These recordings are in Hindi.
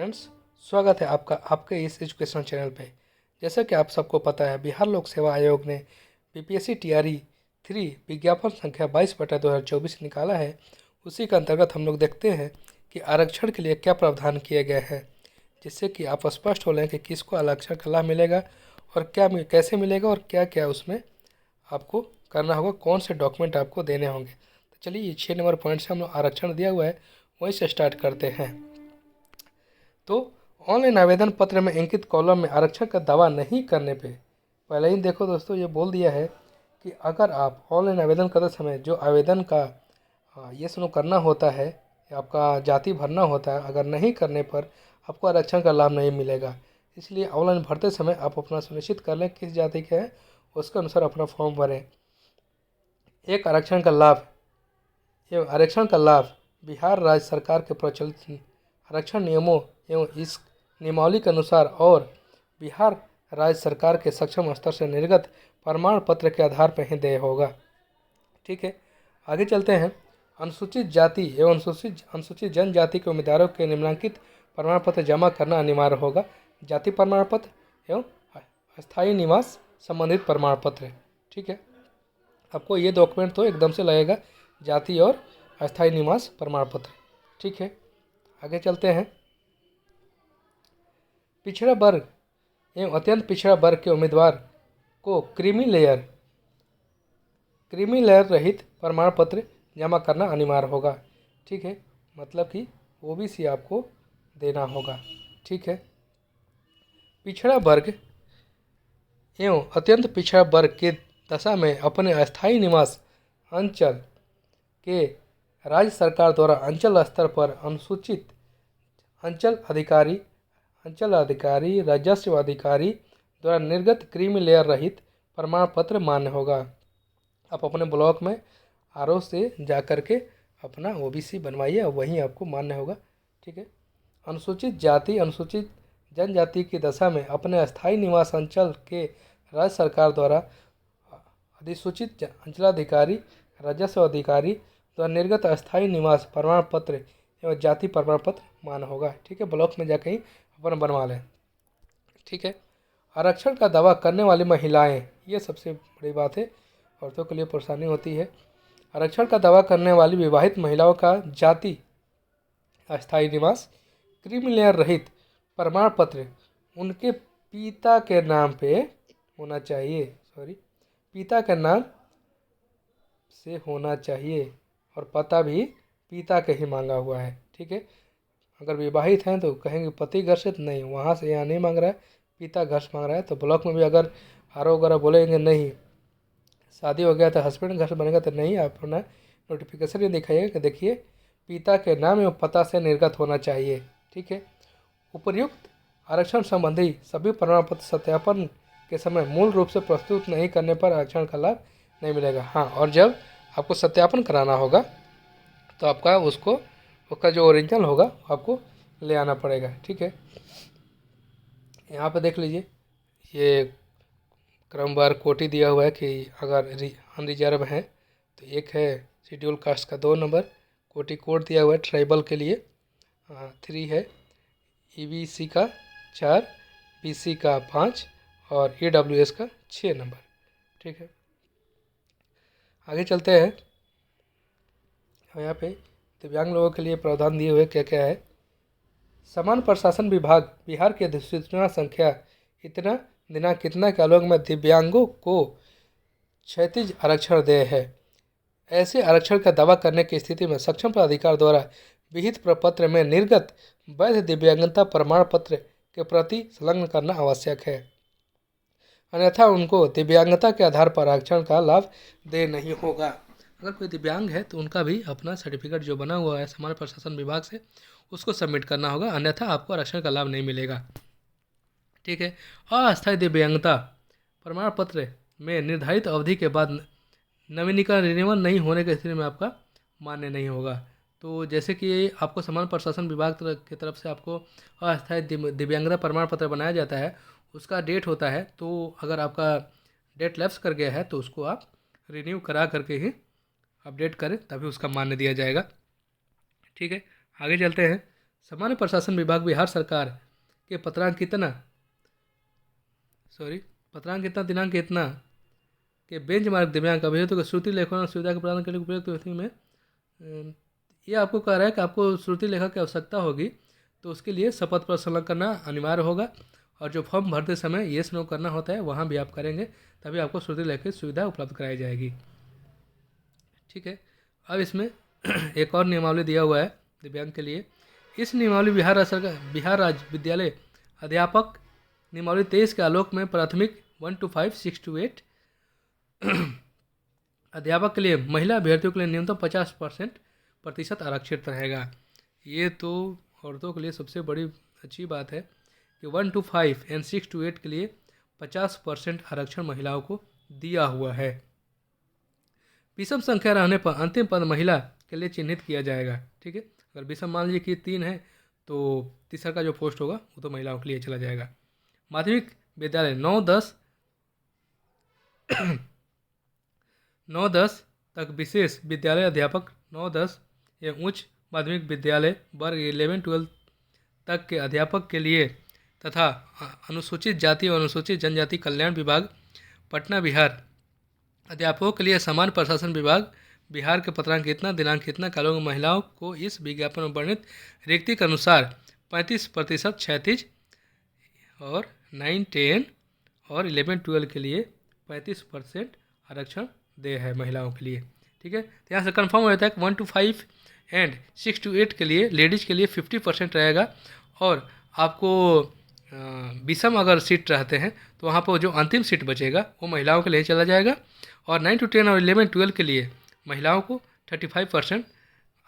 फ्रेंड्स, स्वागत है आपका आपके इस एजुकेशनल चैनल पे। जैसा कि आप सबको पता है, बिहार लोक सेवा आयोग ने बीपीएससी टीआरई 3 विज्ञापन संख्या 22/2024 निकाला है। उसी के अंतर्गत हम लोग देखते हैं कि आरक्षण के लिए क्या प्रावधान किए गए हैं, जिससे कि आप स्पष्ट हो लें कि किसको आरक्षण का लाभ मिलेगा और कैसे मिलेगा और क्या क्या उसमें आपको करना होगा, कौन से डॉक्यूमेंट आपको देने होंगे। तो चलिए, ये 6 नंबर पॉइंट से हम लोग आरक्षण दिया हुआ है, वहीं से स्टार्ट करते हैं। तो ऑनलाइन आवेदन पत्र में अंकित कॉलम में आरक्षण का दावा नहीं करने पे पहले ही देखो दोस्तों, ये बोल दिया है कि अगर आप ऑनलाइन आवेदन करते समय जो आवेदन का ये सुनो करना होता है, आपका जाति भरना होता है, अगर नहीं करने पर आपको आरक्षण का लाभ नहीं मिलेगा। इसलिए ऑनलाइन भरते समय आप अपना सुनिश्चित कर लें किस जाति के हैं, उसके अनुसार अपना फॉर्म भरें। एक आरक्षण का लाभ बिहार राज्य सरकार के प्रचलित आरक्षण नियमों एवं इस नियमावली के अनुसार और बिहार राज्य सरकार के सक्षम स्तर से निर्गत प्रमाण पत्र के आधार पर ही देय होगा। ठीक है, आगे चलते हैं। अनुसूचित जाति एवं अनुसूचित जनजाति के उम्मीदवारों के निम्नलिखित प्रमाण पत्र जमा करना अनिवार्य होगा। जाति प्रमाण पत्र एवं अस्थायी निवास संबंधित प्रमाण पत्र। ठीक है, आपको ये डॉक्यूमेंट तो एकदम से लगेगा, जाति और अस्थायी निवास प्रमाण पत्र। ठीक है, आगे चलते हैं। पिछड़ा वर्ग एवं अत्यंत पिछड़ा वर्ग के उम्मीदवार को क्रीमी लेयर रहित प्रमाण पत्र जमा करना अनिवार्य होगा। ठीक है, मतलब कि ओबीसी आपको देना होगा। ठीक है, पिछड़ा वर्ग एवं अत्यंत पिछड़ा वर्ग के दशा में अपने अस्थायी निवास अंचल के राज्य सरकार द्वारा अंचल स्तर पर अनुसूचित अंचल अधिकारी राजस्व अधिकारी द्वारा निर्गत क्रीमी लेयर रहित प्रमाण पत्र मान्य होगा। आप अपने ब्लॉक में आरओ से जा कर के अपना ओबीसी बनवाइए और वहीं आपको मान्य होगा। ठीक है, अनुसूचित जाति अनुसूचित जनजाति की दशा में अपने अस्थायी निवास अंचल के राज्य सरकार द्वारा अधिसूचित अंचलाधिकारी राजस्व अधिकारी द्वारा निर्गत अस्थायी निवास प्रमाण पत्र एवं जाति प्रमाण पत्र मान्य होगा। ठीक है, ब्लॉक में जाकर ही अपन बनवा लें। ठीक है, आरक्षण का दावा करने वाली महिलाएं, ये सबसे बड़ी बात है, औरतों के लिए परेशानी होती है। आरक्षण का दावा करने वाली विवाहित महिलाओं का जाति अस्थायी निवास क्रीमी लेयर रहित प्रमाण पत्र उनके पिता के नाम पे होना चाहिए। पिता के नाम से होना चाहिए और पता भी पिता के ही मांगा हुआ है। ठीक है, अगर विवाहित हैं तो कहेंगे पति घर से, तो नहीं, वहाँ से यहाँ नहीं मांग रहा है, पिता घर से मांग रहा है। तो ब्लॉक में भी अगर आरओ वगैरह बोलेंगे नहीं, शादी हो गया तो हस्बैंड घर से बनेगा, तो नहीं, आप अपना नोटिफिकेशन ये दिखाइए कि देखिए पिता के नाम एवं पता से निर्गत होना चाहिए। ठीक है, उपर्युक्त आरक्षण संबंधी सभी प्रमाण पत्र सत्यापन के समय मूल रूप से प्रस्तुत नहीं करने पर आरक्षण का लाभ नहीं मिलेगा। हाँ, और जब आपको सत्यापन कराना होगा तो उसका जो ओरिजिनल होगा आपको ले आना पड़ेगा। ठीक है, यहाँ पे देख लीजिए, ये क्रमवार कोटि दिया हुआ है कि अगर अनरिजर्व हैं तो एक है शेड्यूल कास्ट का 2 नंबर कोटि कोड दिया हुआ है, ट्राइबल के लिए 3 है, ईबीसी का 4, बीसी का 5 और ईडब्ल्यूएस का 6 नंबर। ठीक है, आगे चलते हैं। यहाँ पे दिव्यांग लोगों के लिए प्रावधान दिए हुए क्या क्या है। समान प्रशासन विभाग बिहार की अधिसूचना संख्या इतना दिनांक कितना के आलोक में दिव्यांगों को क्षैतिज आरक्षण दे है। ऐसे आरक्षण का दावा करने की स्थिति में सक्षम प्राधिकार द्वारा विहित प्रपत्र में निर्गत वैध दिव्यांगता प्रमाण पत्र के प्रति संलग्न करना आवश्यक है, अन्यथा उनको दिव्यांगता के आधार पर आरक्षण का लाभ दे नहीं होगा। अगर कोई दिव्यांग है तो उनका भी अपना सर्टिफिकेट जो बना हुआ है सामान्य प्रशासन विभाग से, उसको सबमिट करना होगा, अन्यथा आपको आरक्षण का लाभ नहीं मिलेगा। ठीक है, अस्थायी दिव्यांगता प्रमाण पत्र में निर्धारित अवधि के बाद नवीनीकरण रिन्यूअल नहीं होने की स्थिति में आपका मान्य नहीं होगा। तो जैसे कि आपको समान प्रशासन विभाग की तरफ से आपको अस्थायी दिव्यांगता प्रमाण पत्र बनाया जाता है, उसका डेट होता है, तो अगर आपका डेट लैप्स कर गया है तो उसको आप रिन्यू करा करके ही अपडेट करें, तभी उसका मान्य दिया जाएगा। ठीक है, आगे चलते हैं। सामान्य प्रशासन विभाग बिहार सरकार के पत्रांक कितना दिनांक कितना के बेंचमार्क दिव्यांग अभ्यर्थियों को श्रुति लेखन सुविधा के प्रदान करने के उपयुक्त तिथि में ये आपको कह रहा है कि आपको श्रुति लेखक की आवश्यकता होगी, तो उसके लिए शपथ पत्र संलग्न करना अनिवार्य होगा। और जो फॉर्म भरते समय येस नो करना होता है वहाँ भी आप करेंगे, तभी आपको श्रुति लेखक की सुविधा उपलब्ध कराई जाएगी। ठीक है, अब इसमें एक और नियमावली दिया हुआ है दिव्यांग के लिए। इस नियमावली बिहार राज्य विद्यालय अध्यापक नियमावली 23 के आलोक में प्राथमिक 1 to 5, 6 to 8 अध्यापक के लिए महिला अभ्यर्थियों के लिए न्यूनतम 50% आरक्षित रहेगा। ये तो औरतों के लिए सबसे बड़ी अच्छी बात है कि 1 to 5 एंड 6 to 8 के लिए 50% आरक्षण महिलाओं को दिया हुआ है। विषम संख्या रहने पर अंतिम पद महिला के लिए चिन्हित किया जाएगा। ठीक है, अगर विषम मान लीजिए कि 3 है तो तीसरा का जो पोस्ट होगा वो तो महिलाओं के लिए चला जाएगा। माध्यमिक विद्यालय 9-10 तक विशेष विद्यालय अध्यापक 9-10 एवं उच्च माध्यमिक विद्यालय वर्ग 11-12 तक के अध्यापक के लिए तथा अनुसूचित जाति और अनुसूचित जनजाति कल्याण विभाग पटना बिहार अध्यापकों के लिए समान प्रशासन विभाग बिहार के पत्रांक कितना दिनांक कितना कालों में महिलाओं को इस विज्ञापन में वर्णित रिक्ति के अनुसार 35% क्षैतिज और 9, 10 और 11-12 के लिए 35% आरक्षण दे है महिलाओं के लिए। ठीक है, तो यहाँ से कंफर्म हो जाता है कि 1 to 5 एंड 6 to 8 के लिए लेडीज़ के लिए 50% रहेगा। और आपको विषम अगर सीट रहते हैं तो वहाँ पर जो अंतिम सीट बचेगा वो महिलाओं के लिए चला जाएगा। और 9 to 10 और 11-12 के लिए महिलाओं को 35%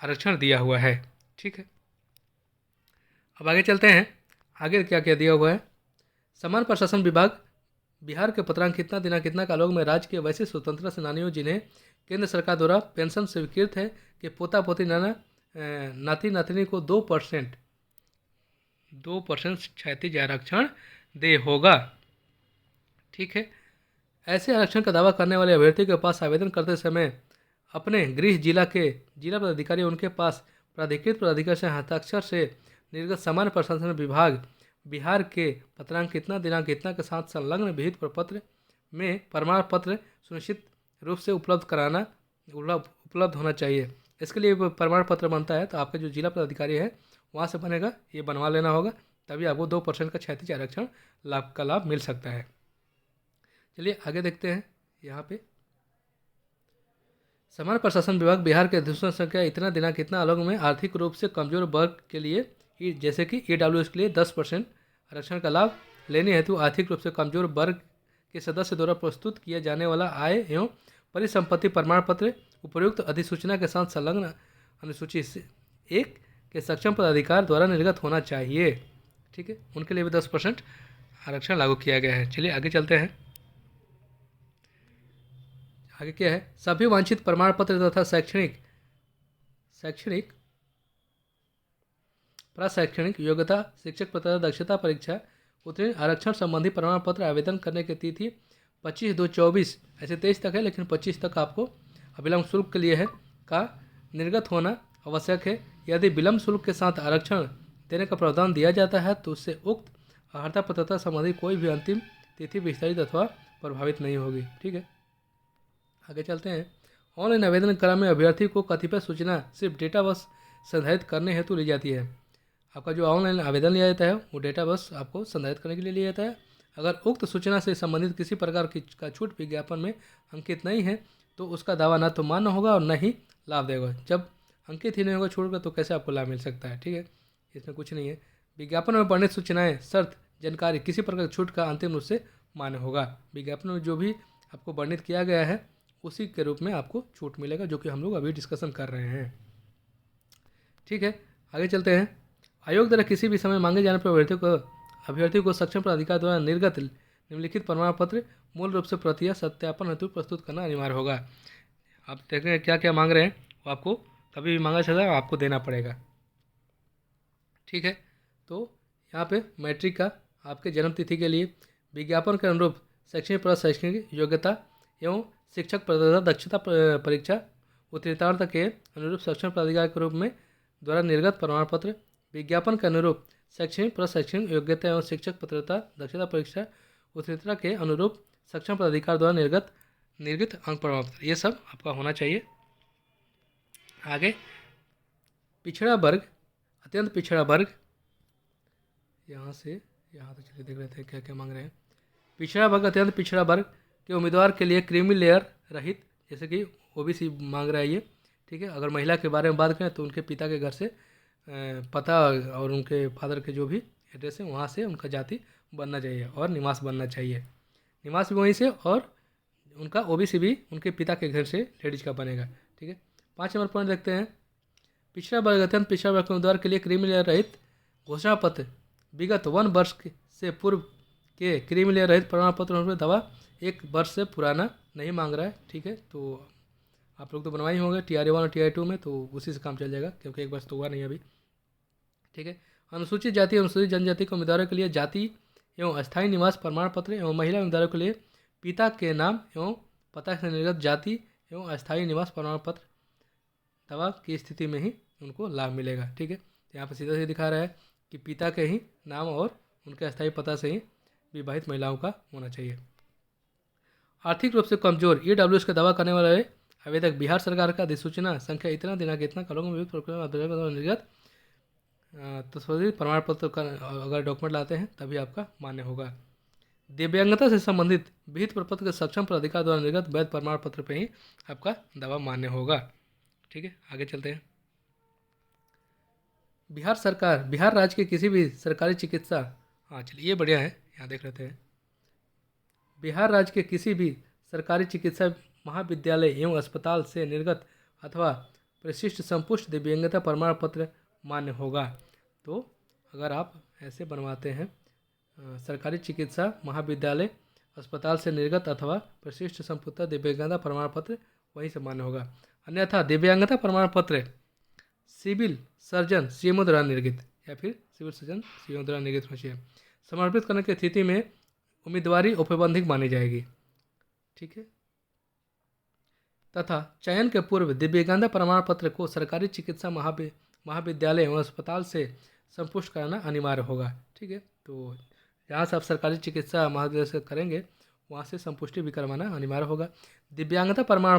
आरक्षण दिया हुआ है। ठीक है, अब आगे चलते हैं। आगे क्या क्या दिया हुआ है। समान प्रशासन विभाग बिहार के पत्रांक कितना दिनांक कितना कालों में राज्य के वैसे स्वतंत्रता सेनानियों जिन्हें केंद्र सरकार द्वारा पेंशन स्वीकृत है कि पोता पोती नाती नातिनी को 2% क्षैतिज आरक्षण दे होगा। ठीक है, ऐसे आरक्षण का दावा करने वाले अभ्यर्थी के पास आवेदन करते समय अपने गृह जिला पदाधिकारी उनके पास प्राधिकृत प्राधिकारी से हस्ताक्षर से निर्गत सामान्य प्रशासन विभाग बिहार के पत्रांक कितना दिनांक कितना के साथ संलग्न विहित प्रपत्र में प्रमाण पत्र सुनिश्चित रूप से उपलब्ध होना चाहिए। इसके लिए प्रमाण पत्र बनता है तो आपका जो जिला पदाधिकारी है वहाँ से बनेगा, ये बनवा लेना होगा, तभी आपको 2% का क्षैतिज आरक्षण लाभ मिल सकता है। चलिए आगे देखते हैं। यहाँ पे समान प्रशासन विभाग बिहार के दूसरा संख्या इतना दिनांक कितना अलग में आर्थिक रूप से कमजोर वर्ग के लिए जैसे कि EWS के लिए 10% आरक्षण का लाभ लेने हेतु आर्थिक रूप से कमजोर वर्ग के सदस्य द्वारा प्रस्तुत किया जाने वाला आय एवं परिसंपत्ति प्रमाण पत्र उपयुक्त अधिसूचना के साथ संलग्न अनुसूची 1 के सक्षम पदाधिकार द्वारा निर्गत होना चाहिए। ठीक है, उनके लिए भी 10% आरक्षण लागू किया गया है। चलिए आगे चलते हैं। आगे क्या है। सभी वांछित प्रमाण पत्र तथा शैक्षणिक प्रशैक्षणिक योग्यता शिक्षक पात्रता दक्षता परीक्षा उत्तीर्ण आरक्षण संबंधी प्रमाण पत्र आवेदन करने की तिथि 25/2/24 ऐसे 23 तक है, लेकिन 25 तक आपको अविलंब शुल्क के लिए है का निर्गत होना आवश्यक है। यदि विलंब शुल्क के साथ आरक्षण देने का प्रावधान दिया जाता है तो उससे उक्त अर्हता पात्रता संबंधी कोई भी अंतिम तिथि विस्तारित अथवा प्रभावित नहीं होगी। ठीक है, आगे चलते हैं। ऑनलाइन आवेदन क्रम में अभ्यर्थी को कतिपय सूचना सिर्फ डेटा बस संधारित करने हेतु ली जाती है। आपका जो ऑनलाइन आवेदन लिया जाता है वो डेटा बस आपको संधारित करने के लिए लिया जाता है। अगर उक्त सूचना से संबंधित किसी प्रकार का छूट विज्ञापन में अंकित नहीं है तो उसका दावा न तो मान्य होगा और न ही लाभ देगा। जब अंकित ही नहीं होगा छूट का तो कैसे आपको लाभ मिल सकता है। ठीक है, इसमें कुछ नहीं है। विज्ञापन में वर्णित सूचनाएं शर्त जानकारी किसी प्रकार की छूट का अंतिम रूप से मान्य होगा। विज्ञापन में जो भी आपको वर्णित किया गया है उसी के रूप में आपको छूट मिलेगा, जो कि हम लोग अभी डिस्कशन कर रहे हैं। ठीक है, आगे चलते हैं। आयोग द्वारा किसी भी समय मांगे जाने पर अभ्यर्थी को सक्षम प्राधिकार द्वारा निर्गत निम्नलिखित प्रमाण पत्र मूल रूप से प्रतिया सत्यापन हेतु प्रस्तुत करना अनिवार्य होगा। आप देख रहे हैं क्या क्या मांग रहे हैं, वो आपको कभी भी मांगा चला आपको देना पड़ेगा। ठीक है, तो यहाँ पे मैट्रिक का आपके जन्म तिथि के लिए विज्ञापन के अनुरूप शैक्षणिक प्रशैक्षणिक योग्यता एवं शिक्षक पात्रता दक्षता परीक्षा उत्तीर्णता के अनुरूप सक्षम प्राधिकार के रूप में द्वारा निर्गत प्रमाण पत्र विज्ञापन के अनुरूप शैक्षणिक प्रशैक्षणिक योग्यता एवं शिक्षक पात्रता दक्षता परीक्षा उत्तीर्णता के अनुरूप सक्षम प्राधिकार द्वारा निर्गत अंक प्रमाण पत्र, ये सब आपका होना चाहिए। आगे पिछड़ा वर्ग, अत्यंत पिछड़ा वर्ग, यहाँ से यहाँ तक चलिए देख रहे थे क्या क्या मांग रहे हैं। पिछड़ा वर्ग, अत्यंत पिछड़ा वर्ग के उम्मीदवार के लिए क्रीमी लेयर रहित, जैसे कि ओबीसी मांग रहा है ये, ठीक है। अगर महिला के बारे में बात करें तो उनके पिता के घर से पता और उनके फादर के जो भी एड्रेस है वहाँ से उनका जाति बनना चाहिए और निवास बनना चाहिए, निवास भी वहीं से, और उनका ओबीसी भी उनके पिता के घर से लेडीज का बनेगा, ठीक है। 5 नंबर पॉइंट देखते हैं। पिछड़ा वर्ग, अत्यंत पिछड़ा वर्ग के उम्मीदवार के लिए क्रीमी लेयर रहित घोषणा पत्र विगत 1 वर्ष से पूर्व के क्रीमी लेयर रहित प्रमाण पत्र दावा 1 वर्ष से पुराना नहीं मांग रहा है, ठीक है। तो आप लोग तो बनवाए ही होंगे TR 1 और TR 2 में, तो उसी से काम चल जाएगा क्योंकि 1 वर्ष तो हुआ नहीं अभी, ठीक है। अनुसूचित जाति अनुसूचित जनजाति के उम्मीदवारों के लिए जाति एवं अस्थायी निवास प्रमाण पत्र एवं महिला उम्मीदवारों के लिए पिता के नाम एवं पता से निर्गत जाति एवं अस्थायी निवास प्रमाण पत्र दावा की स्थिति में ही उनको लाभ मिलेगा, ठीक है। यहाँ पर सीधा सीधा दिखा रहा है कि पिता के ही नाम और उनके अस्थायी पता से ही विवाहित महिलाओं का होना चाहिए। आर्थिक रूप से कमजोर EWS का दावा करने वाले आवेदक बिहार सरकार का अधिसूचना संख्या इतना दिनांक इतना कलों में निर्गत तस्वीर प्रमाण पत्र का अगर डॉक्यूमेंट लाते हैं तभी आपका मान्य होगा। दिव्यांगता से संबंधित विहित प्रपत्र के सक्षम प्राधिकार द्वारा निर्गत वैध प्रमाण पत्र पे ही आपका दावा मान्य होगा, ठीक है। आगे चलते हैं। बिहार राज्य के किसी भी सरकारी चिकित्सा, हाँ चलिए ये बढ़िया है, यहाँ देख लेते हैं। बिहार राज्य के किसी भी सरकारी चिकित्सा महाविद्यालय एवं अस्पताल से निर्गत अथवा प्रशिष्ट संपुष्ट दिव्यांगता प्रमाण पत्र मान्य होगा। तो अगर आप ऐसे बनवाते हैं सरकारी चिकित्सा महाविद्यालय अस्पताल से निर्गत अथवा प्रशिष्ट संपुष्ट दिव्यांगता प्रमाण पत्र वहीं से मान्य होगा। अन्यथा दिव्यांगता प्रमाण पत्र सिविल सर्जन CMO द्वारा निर्गत या फिर सिविल सर्जन CMO द्वारा निर्गत होना चाहिए। समर्पित करने की स्थिति में उम्मीदवारी औपबंधिक मानी जाएगी, ठीक है। तथा चयन के पूर्व दिव्यांगता प्रमाण पत्र को सरकारी चिकित्सा महाविद्यालय एवं अस्पताल से संपुष्ट कराना अनिवार्य होगा, ठीक है। तो जहाँ से आप सरकारी चिकित्सा महाविद्यालय से करेंगे वहाँ से संपुष्टि भी करवाना अनिवार्य होगा। दिव्यांगता प्रमाण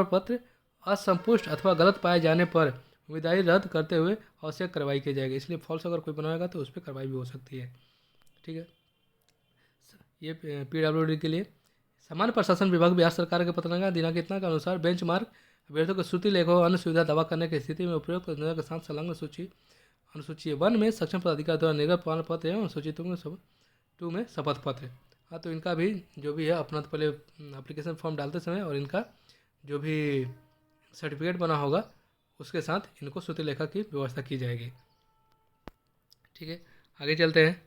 पत्र असंपुष्ट अथवा गलत पाए जाने पर उम्मीदवारी रद्द करते हुए आवश्यक कार्रवाई की जाएगी। इसलिए फॉल्स अगर कोई बनवाएगा तो उस पर कार्रवाई भी हो सकती है, ठीक है। ये PWD के लिए सामान्य प्रशासन विभाग बिहार सरकार के पत्रनामा दिनांक इतना के अनुसार बेंचमार्क अभ्यर्थियों को श्रुति लेखों अन्य सुविधा दावा करने की स्थिति में उपयोग के साथ संलग्न अनुसूची 1 में सक्षम पदाधिकारी द्वारा निर्गत प्रमाण पत्र एवं अनुसूची 2 में शपथ पत्र। हाँ, तो इनका भी जो भी है अपना तो पहले एप्लीकेशन फॉर्म डालते समय और इनका जो भी सर्टिफिकेट बना होगा उसके साथ इनको श्रुति लेखा की व्यवस्था की जाएगी, ठीक है। आगे चलते हैं।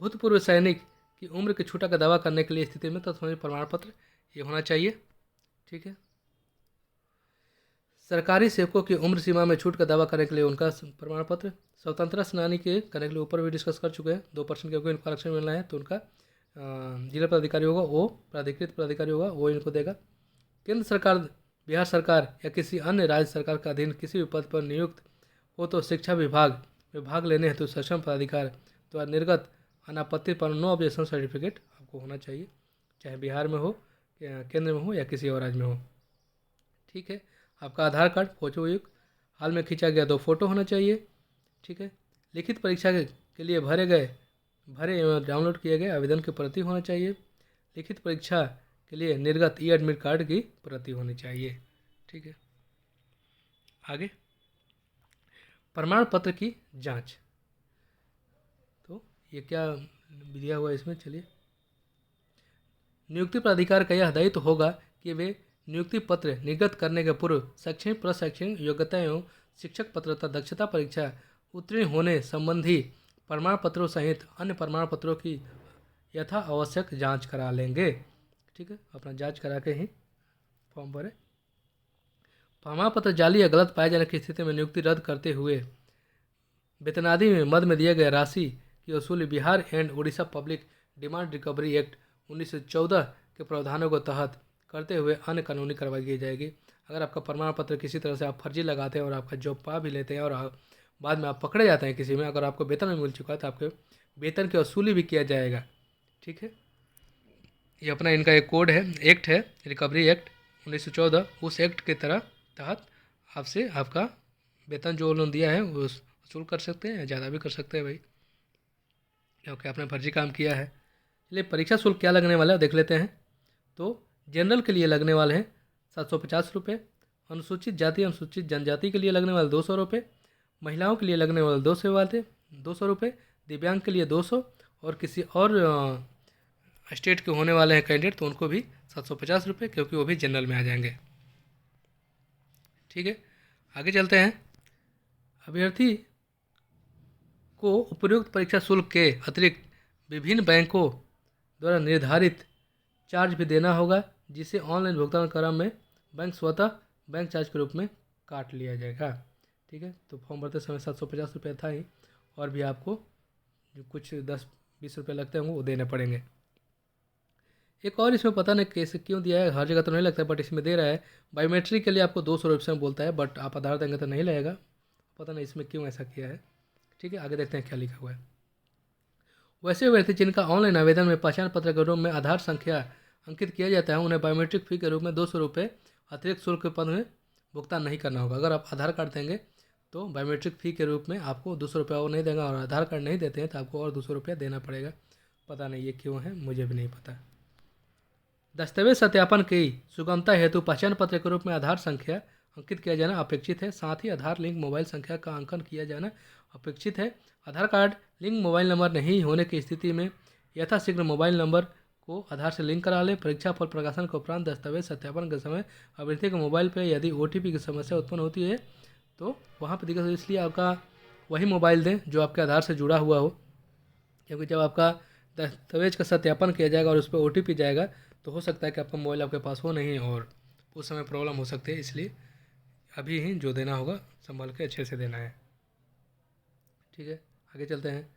भूतपूर्व सैनिक की उम्र की छूटा का दावा करने के लिए स्थिति में तत्संबंधी प्रमाण पत्र ये होना चाहिए, ठीक है। सरकारी सेवकों की उम्र सीमा में छूट का दावा करने के लिए उनका प्रमाण पत्र, स्वतंत्रता सेनानी के करने के लिए ऊपर भी डिस्कस कर चुके हैं। 2% क्योंकि इनको आरक्षण मिलना है तो उनका जिला पदाधिकारी होगा वो प्राधिकृत पदाधिकारी होगा वो इनको देगा। केंद्र सरकार बिहार सरकार या किसी अन्य राज्य सरकार का अधीन किसी भी पद पर नियुक्त हो तो शिक्षा विभाग में भाग लेने हेतु सक्षम पदाधिकारी द्वारा निर्गत अनापत्ति पर नो ऑब्जेक्शन सर्टिफिकेट आपको होना चाहिए, चाहे बिहार में हो केंद्र में हो या किसी और राज्य में हो, ठीक है। आपका आधार कार्ड फोटो युक्त हाल में खींचा गया 2 फोटो होना चाहिए, ठीक है। लिखित परीक्षा के लिए भरे एवं डाउनलोड किए गए आवेदन की प्रति होना चाहिए। लिखित परीक्षा के लिए निर्गत एडमिट कार्ड की प्रति होनी चाहिए, ठीक है। आगे प्रमाण पत्र की जांच, तो ये क्या दिया हुआ है इसमें, चलिए। नियुक्ति प्राधिकार का यह दायित्व होगा कि वे नियुक्ति पत्र निर्गत करने के पूर्व शैक्षणिक प्रशैक्षणिक योग्यता एवं शिक्षक पात्रता दक्षता परीक्षा उत्तीर्ण होने संबंधी प्रमाण पत्रों सहित अन्य प्रमाण पत्रों की यथा आवश्यक जांच करा लेंगे, ठीक है। अपना जांच करा के ही फॉर्म भरें। प्रमाण पत्र जाली या गलत पाए जाने की स्थिति में नियुक्ति रद्द करते हुए वेतनादि में मद में दिए गए राशि की वसूली Bihar and Orissa public demand recovery act 1914 के प्रावधानों को तहत करते हुए अन्य कानूनी कार्रवाई की जाएगी। अगर आपका प्रमाण पत्र किसी तरह से आप फर्जी लगाते हैं और आपका जॉब पा भी लेते हैं और बाद में आप पकड़े जाते हैं किसी में, अगर आपको वेतन में मिल चुका है तो आपके वेतन की वसूली भी किया जाएगा। ठीक है, ये अपना इनका एक कोड है, एक्ट है, रिकवरी एक्ट 1914। उस एक्ट के तहत आपसे आपका वेतन जो उन्होंने दिया है वो वसूल कर सकते हैं, ज़्यादा भी कर सकते हैं भाई, क्योंकि आपने फर्जी काम किया है। चलिए परीक्षा शुल्क क्या लगने वाला है देख लेते हैं। तो जनरल के लिए लगने वाले हैं 750 रुपये, अनुसूचित जाति अनुसूचित जनजाति के लिए लगने वाले 200 रुपये, महिलाओं के लिए लगने वाले 200 रुपये, दिव्यांग के लिए 200, और किसी और स्टेट के होने वाले हैं कैंडिडेट तो उनको भी 750 रुपये, क्योंकि वो भी जनरल में आ जाएंगे। ठीक है, आगे चलते हैं। अभ्यर्थी को उपयुक्त परीक्षा शुल्क के अतिरिक्त विभिन्न बैंकों द्वारा निर्धारित चार्ज भी देना होगा, जिसे ऑनलाइन भुगतान क्रम में बैंक स्वतः बैंक चार्ज के रूप में काट लिया जाएगा। ठीक है, तो फॉर्म भरते समय 750 रुपये था ही, और भी आपको जो कुछ 10-20 रुपये लगते होंगे वो देने पड़ेंगे। एक और इसमें पता नहीं कैसे क्यों दिया है, हर जगह तो नहीं लगता है बट इसमें दे रहा है, बायोमेट्रिक के लिए आपको 200 रुपये में बोलता है, बट आप आधार देंगे तो नहीं लगेगा, पता नहीं इसमें क्यों ऐसा किया है। ठीक है, आगे देखते हैं क्या लिखा हुआ है। वैसे अभ्यर्थी जिनका ऑनलाइन आवेदन में पहचान पत्र के रूप में आधार संख्या अंकित किया जाता है, उन्हें बायोमेट्रिक फ़ी के रूप में 200 रुपये अतिरिक्त शुल्क के पद में भुगतान नहीं करना होगा। अगर आप आधार कार्ड देंगे तो बायोमेट्रिक फ़ी के रूप में आपको 200 रुपये और नहीं देगा, और आधार कार्ड नहीं देते हैं तो आपको और 200 रुपया देना पड़ेगा। पता नहीं ये क्यों है, मुझे भी नहीं पता। दस्तावेज सत्यापन की सुगमता हेतु पहचान पत्र के रूप में आधार संख्या अंकित किया जाना अपेक्षित है, साथ ही आधार लिंक मोबाइल संख्या का अंकन किया जाना अपेक्षित है। आधार कार्ड लिंक मोबाइल नंबर नहीं होने की स्थिति में यथाशीघ्र मोबाइल नंबर को आधार से लिंक करा लें। परीक्षा फल प्रकाशन के उपरांत दस्तावेज सत्यापन के समय अभ्यर्थी के मोबाइल पर यदि OTP की समस्या उत्पन्न होती है तो वहाँ पर दिक्कत, इसलिए आपका वही मोबाइल दें जो आपके आधार से जुड़ा हुआ हो, क्योंकि जब आपका दस्तावेज का सत्यापन किया जाएगा और उस पर OTP जाएगा तो हो सकता है कि आपका मोबाइल आपके पास हो नहीं और उस समय प्रॉब्लम हो सकती है, इसलिए अभी ही जो देना होगा संभाल के अच्छे से देना है। ठीक है, आगे चलते हैं।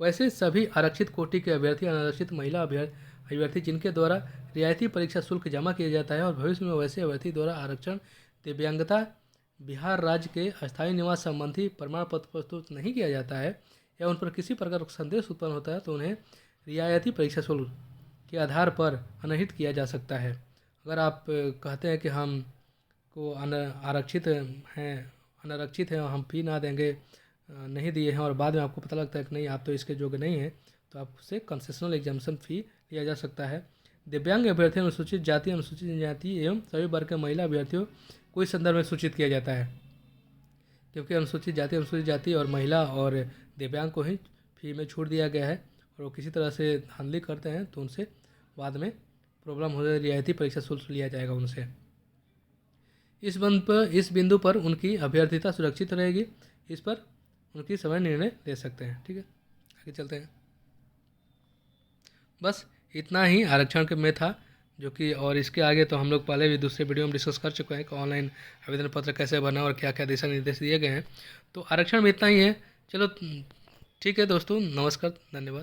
वैसे सभी आरक्षित कोटि के अभ्यर्थी, अनारक्षित महिला अभ्यर्थी जिनके द्वारा रियायती परीक्षा शुल्क जमा किया जाता है और भविष्य में वैसे अभ्यर्थी द्वारा आरक्षण, दिव्यांगता, बिहार राज्य के अस्थायी निवास संबंधी प्रमाण पत्र प्रस्तुत नहीं किया जाता है या उन पर किसी प्रकार का संदेश उत्पन्न होता है तो उन्हें रियायती परीक्षा शुल्क के आधार पर अनहित किया जा सकता है। अगर आप कहते हैं कि हम को अनारक्षित हैं और हम फी ना देंगे, नहीं दिए हैं, और बाद में आपको पता लगता है कि नहीं आप तो इसके योग्य नहीं हैं, तो आपसे कंसेशनल एग्जाम्पशन फ़ी लिया जा सकता है। दिव्यांग अभ्यर्थियों, अनुसूचित जाति, अनुसूचित जनजाति एवं सभी वर्ग के महिला अभ्यर्थियों को इस संदर्भ में सूचित किया जाता है, क्योंकि अनुसूचित जाति और महिला और दिव्यांग को ही फ़ी में छूट दिया गया है, और वो किसी तरह से धांधली करते हैं तो उनसे बाद में प्रॉब्लम हो जाए, रियायती परीक्षा शुल्क लिया जाएगा उनसे। इस बिंदु पर उनकी अभ्यर्थिता सुरक्षित रहेगी, इस पर उनकी समय निर्णय ले सकते हैं। ठीक है, आगे चलते हैं। बस इतना ही आरक्षण के में था जो कि, और इसके आगे तो हम लोग पहले भी दूसरे वीडियो में डिस्कस कर चुके हैं कि ऑनलाइन आवेदन पत्र कैसे बना और क्या क्या दिशा निर्देश दिए गए हैं। तो आरक्षण में इतना ही है। चलो ठीक है दोस्तों, नमस्कार, धन्यवाद।